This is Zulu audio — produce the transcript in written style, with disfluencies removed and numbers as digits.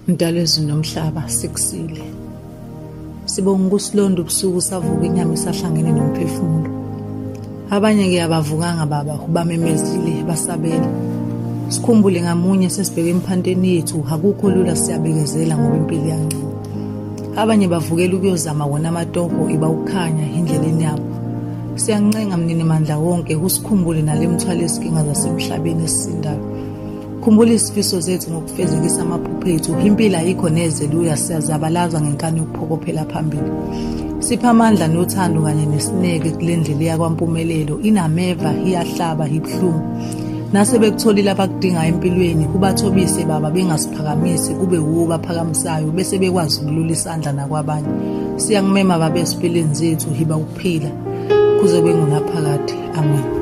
Mdala ezulu nomhlaba sikusile. Sibonga ukusilonda ubusuku savuka inyama isahlangene nomphefumulo. Abanye ke abavukanga baba bamemezile basabela. Sikhumbule ngamunye sesibheke emphanteni yethu akukho lula siyabekezela ngoba impilo yancane. Abanye bavukela ukuyozama wona amatopo iba ukukhanya indleleni yabo. Siyancenga mnini mandla wonke usikhumbule nalemthwalo esikinga zasemhlabeni esisindayo. Khumbula isifiso zethu ngokufezekisa amaphupho ethu. Impilo ayikho neze luya siyazabalaza ngenkani ukuphokophela phambili. Sipha amandla nothando kanye nesineke kule ndlela yakwaMpumelelo. Inameva iyahlaba ibhlungu. Nase bekutholile abakudinga empilweni kubathobise baba bengasiphakamisi kube wuwo baphakamisayo bese bekwazi ukulula isandla nakwabanye. Siyangimema baba esipileni zethu hiba ukuphila kuze bengunaphakade. Amen.